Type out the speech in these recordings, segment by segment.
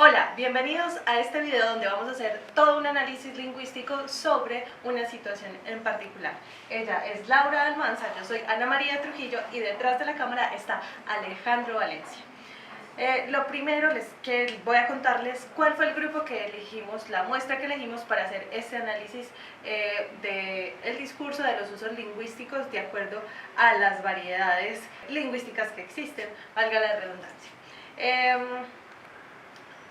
Hola, bienvenidos a este video donde vamos a hacer todo un análisis lingüístico sobre una situación en particular. Ella es Laura Almanza, yo soy Ana María Trujillo y detrás de la cámara está Alejandro Valencia. Lo primero que voy a contarles cuál fue el grupo que elegimos, la muestra que elegimos para hacer este análisis del discurso de los usos lingüísticos de acuerdo a las variedades lingüísticas que existen, valga la redundancia.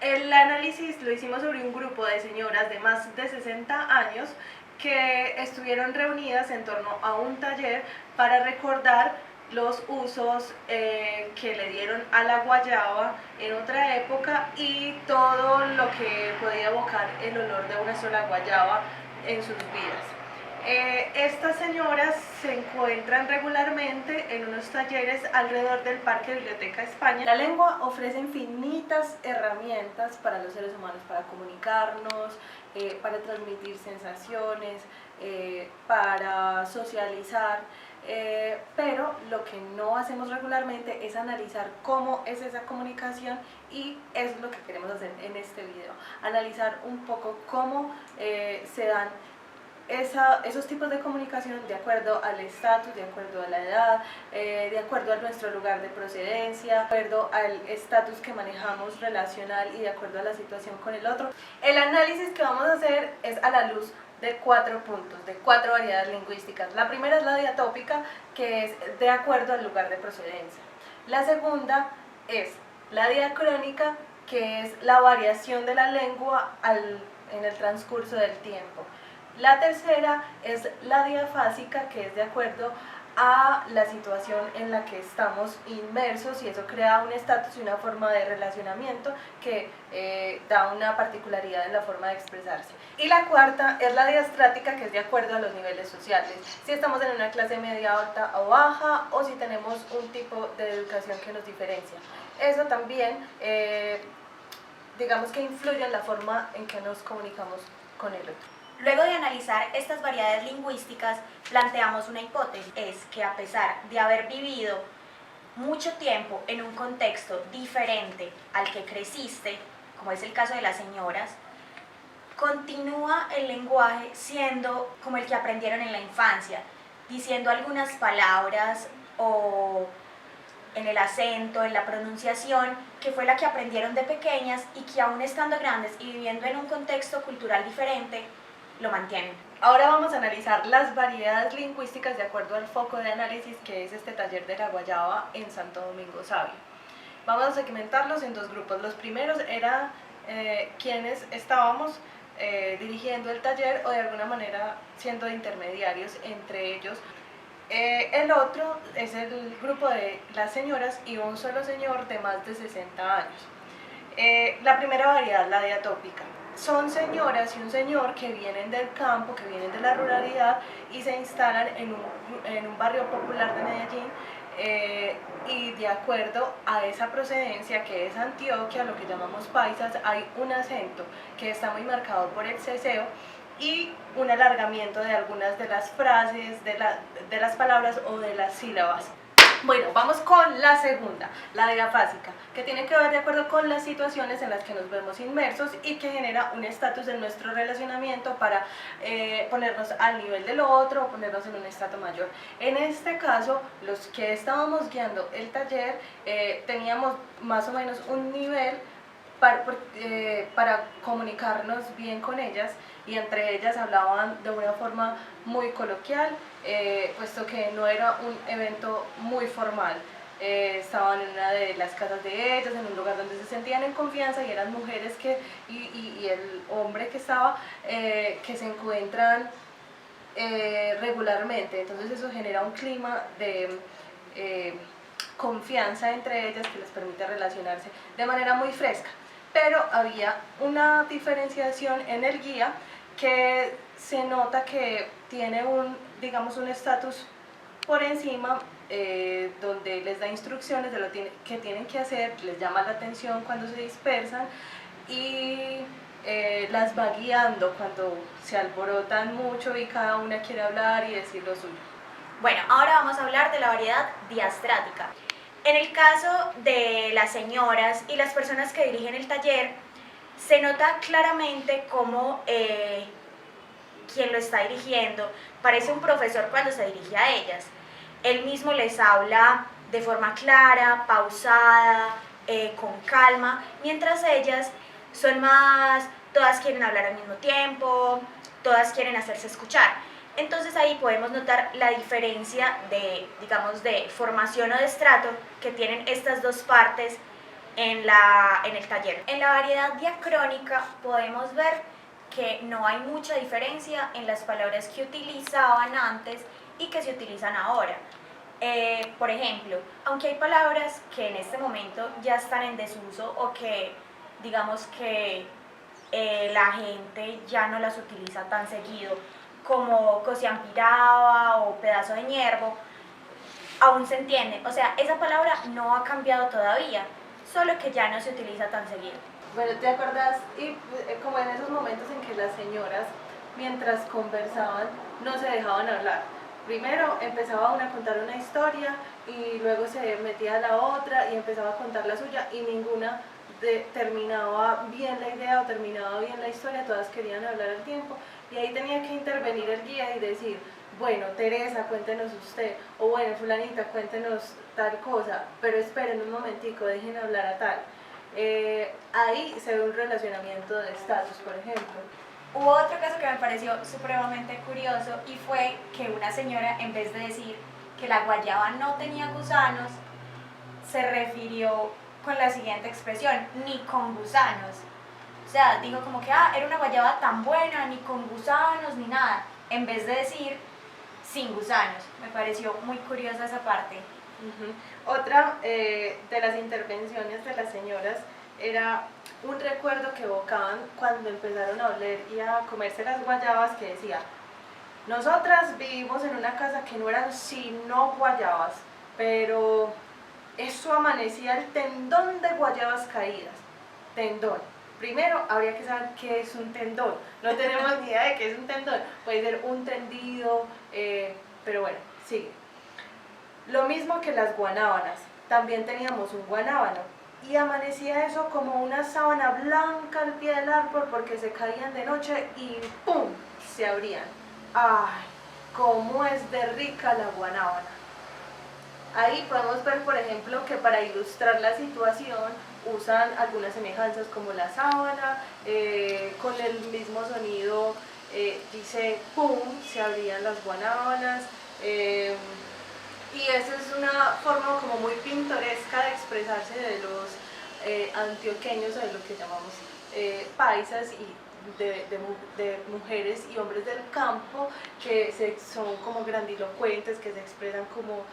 El análisis lo hicimos sobre un grupo de señoras de más de 60 años que estuvieron reunidas en torno a un taller para recordar los usos que le dieron a la guayaba en otra época y todo lo que podía evocar el olor de una sola guayaba en sus vidas. Estas señoras se encuentran regularmente en unos talleres alrededor del Parque Biblioteca España. La lengua ofrece infinitas herramientas para los seres humanos, para comunicarnos, para transmitir sensaciones, para socializar, pero lo que no hacemos regularmente es analizar cómo es esa comunicación y eso es lo que queremos hacer en este video, analizar un poco cómo se dan esos tipos de comunicación de acuerdo al estatus, de acuerdo a la edad, de acuerdo a nuestro lugar de procedencia, de acuerdo al estatus que manejamos relacional y de acuerdo a la situación con el otro. El análisis que vamos a hacer es a la luz de 4 puntos, de 4 variedades lingüísticas. La primera es la diatópica, que es de acuerdo al lugar de procedencia. La segunda es la diacrónica, que es la variación de la lengua en el transcurso del tiempo. La tercera es la diafásica, que es de acuerdo a la situación en la que estamos inmersos y eso crea un estatus y una forma de relacionamiento que da una particularidad en la forma de expresarse. Y la cuarta es la diastrática, que es de acuerdo a los niveles sociales, si estamos en una clase media, alta o baja o si tenemos un tipo de educación que nos diferencia. Eso también digamos que influye en la forma en que nos comunicamos con el otro. Luego de analizar estas variedades lingüísticas, planteamos una hipótesis, es que a pesar de haber vivido mucho tiempo en un contexto diferente al que creciste, como es el caso de las señoras, continúa el lenguaje siendo como el que aprendieron en la infancia, diciendo algunas palabras o en el acento, en la pronunciación, que fue la que aprendieron de pequeñas y que aún estando grandes y viviendo en un contexto cultural diferente, lo mantienen. Ahora vamos a analizar las variedades lingüísticas de acuerdo al foco de análisis que es este taller de la guayaba en Santo Domingo Sabio. Vamos a segmentarlos en dos grupos. Los primeros eran quienes estábamos dirigiendo el taller o de alguna manera siendo intermediarios entre ellos. El otro es el grupo de las señoras y un solo señor de más de 60 años. La primera variedad, la diatópica. Son señoras y un señor que vienen del campo, que vienen de la ruralidad y se instalan en un barrio popular de Medellín y de acuerdo a esa procedencia que es Antioquia, lo que llamamos paisas, hay un acento que está muy marcado por el ceseo y un alargamiento de algunas de las frases, de las palabras o de las sílabas. Bueno, vamos con la segunda, la diafásica, que tiene que ver de acuerdo con las situaciones en las que nos vemos inmersos y que genera un estatus en nuestro relacionamiento para ponernos al nivel del otro o ponernos en un estrato mayor. En este caso, los que estábamos guiando el taller teníamos más o menos un nivel para comunicarnos bien con ellas y entre ellas hablaban de una forma muy coloquial, puesto que no era un evento muy formal. Estaban en una de las casas de ellas, en un lugar donde se sentían en confianza y eran mujeres y el hombre que estaba, que se encuentran regularmente, entonces eso genera un clima de confianza entre ellas que les permite relacionarse de manera muy fresca. Pero había una diferenciación en el guía que se nota que tiene digamos, un estatus por encima donde les da instrucciones de lo que tienen que hacer, les llama la atención cuando se dispersan y las va guiando cuando se alborotan mucho y cada una quiere hablar y decir lo suyo. Bueno, ahora vamos a hablar de la variedad diastrática. En el caso de las señoras y las personas que dirigen el taller, se nota claramente cómo quien lo está dirigiendo parece un profesor cuando se dirige a ellas. Él mismo les habla de forma clara, pausada, con calma, mientras ellas son más, todas quieren hablar al mismo tiempo, todas quieren hacerse escuchar. Entonces ahí podemos notar la diferencia de, digamos, de formación o de estrato que tienen estas dos partes en el taller. En la variedad diacrónica podemos ver que no hay mucha diferencia en las palabras que utilizaban antes y que se utilizan ahora. Por ejemplo, aunque hay palabras que en este momento ya están en desuso o que digamos que la gente ya no las utiliza tan seguido, como cosiampiraba o pedazo de ñerbo, aún se entiende. O sea, esa palabra no ha cambiado todavía, solo que ya no se utiliza tan seguido. Bueno, ¿te acordás? Y como en esos momentos en que las señoras, mientras conversaban, no se dejaban hablar. Primero empezaba una a contar una historia y luego se metía la otra y empezaba a contar la suya y ninguna terminaba bien la idea o terminaba bien la historia, todas querían hablar al tiempo y ahí tenía que intervenir el guía y decir, bueno, Teresa, cuéntenos usted, o bueno, fulanita, cuéntenos tal cosa, pero esperen un momentico, dejen hablar a tal. Ahí se ve un relacionamiento de estatus, por ejemplo. Hubo otro caso que me pareció supremamente curioso y fue que una señora, en vez de decir que la guayaba no tenía gusanos, se refirió con la siguiente expresión, ni con gusanos. O sea, dijo como que era una guayaba tan buena, ni con gusanos, ni nada, en vez de decir sin gusanos. Me pareció muy curiosa esa parte. Otra de las intervenciones de las señoras era un recuerdo que evocaban cuando empezaron a oler y a comerse las guayabas, que decía, nosotras vivimos en una casa que no eran sino guayabas, pero eso amanecía el tendón de guayabas caídas. Tendón. Primero habría que saber qué es un tendón. No tenemos ni idea de qué es un tendón. Puede ser un tendido, pero bueno, sigue. Lo mismo que las guanábanas. También teníamos un guanábano. Y amanecía eso como una sábana blanca al pie del árbol porque se caían de noche y ¡pum! Se abrían. ¡Ay! ¡Cómo es de rica la guanábana! Ahí podemos ver, por ejemplo, que para ilustrar la situación usan algunas semejanzas como la sábana, con el mismo sonido dice ¡pum! Se abrían las guanábanas. Y esa es una forma como muy pintoresca de expresarse de los antioqueños, o de lo que llamamos paisas, y de mujeres y hombres del campo que son como grandilocuentes, que se expresan como,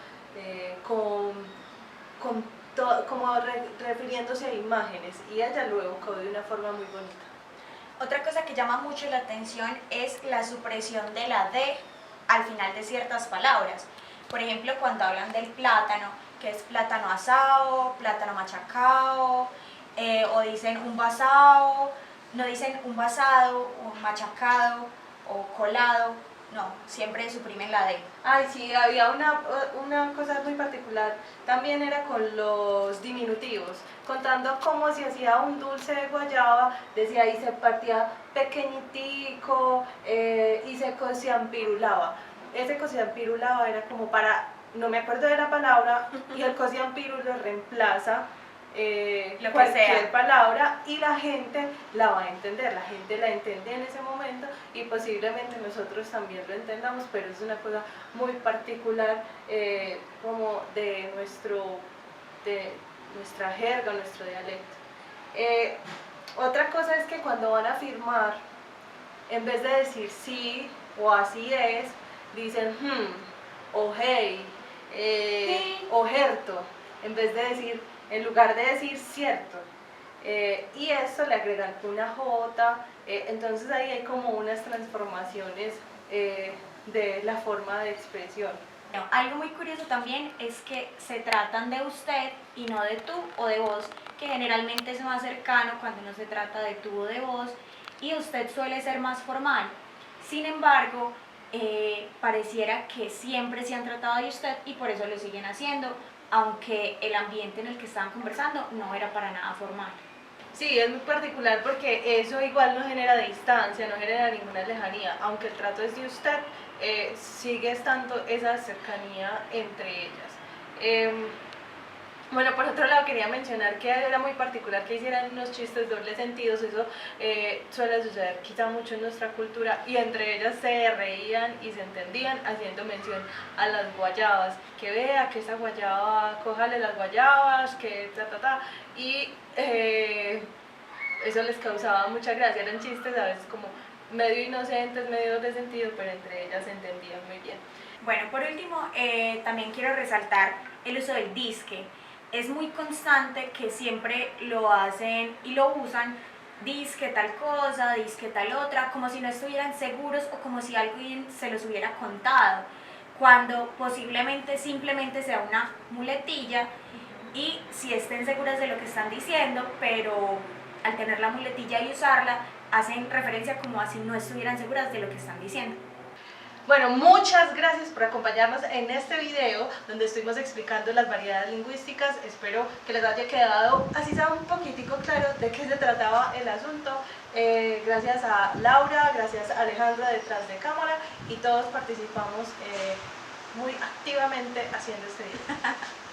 refiriéndose a imágenes, y ella lo evocó de una forma muy bonita. Otra cosa que llama mucho la atención es la supresión de la D al final de ciertas palabras. Por ejemplo, cuando hablan del plátano, que es plátano asado, plátano machacado, o dicen un basado, no dicen un basado, un machacado o colado, no, siempre suprimen la D. Ay, sí, había una cosa muy particular, también era con los diminutivos, contando cómo se hacía un dulce de guayaba, decía ahí se partía pequeñitico y se cociampirulaba. Ese cociampirulaba era como para, no me acuerdo de la palabra, y el cociampirulo reemplaza cualquier palabra y la gente la va a entender, la gente la entiende en ese momento y posiblemente nosotros también lo entendamos, pero es una cosa muy particular como de nuestra jerga, nuestro dialecto. Otra cosa es que cuando van a afirmar, en vez de decir sí o así es, dicen o hey, o jerto, en lugar de decir cierto. Y esto le agregan una J, entonces ahí hay como unas transformaciones de la forma de expresión. Algo muy curioso también es que se tratan de usted y no de tú o de vos, que generalmente es más cercano cuando no se trata de tú o de vos, y usted suele ser más formal. Sin embargo, pareciera que siempre se han tratado de usted y por eso lo siguen haciendo, aunque el ambiente en el que estaban conversando no era para nada formal. Sí, es muy particular porque eso igual no genera distancia, no genera ninguna lejanía, aunque el trato es de usted, sigue estando esa cercanía entre ellas. Bueno, por otro lado quería mencionar que era muy particular que hicieran unos chistes dobles sentidos, eso suele suceder quizá mucho en nuestra cultura, y entre ellas se reían y se entendían haciendo mención a las guayabas, que vea que esa guayaba, cójale las guayabas, que y eso les causaba mucha gracia, eran chistes a veces como medio inocentes, medio doble sentido, pero entre ellas se entendían muy bien. Bueno, por último, también quiero resaltar el uso del disque. Es muy constante que siempre lo hacen y lo usan, disque tal cosa, disque tal otra, como si no estuvieran seguros o como si alguien se los hubiera contado, cuando posiblemente simplemente sea una muletilla y si estén seguras de lo que están diciendo, pero al tener la muletilla y usarla, hacen referencia como así no estuvieran seguras de lo que están diciendo. Bueno, muchas gracias por acompañarnos en este video donde estuvimos explicando las variedades lingüísticas. Espero que les haya quedado, así sea un poquitico claro de qué se trataba el asunto. Gracias a Laura, gracias a Alejandra detrás de cámara, y todos participamos muy activamente haciendo este video.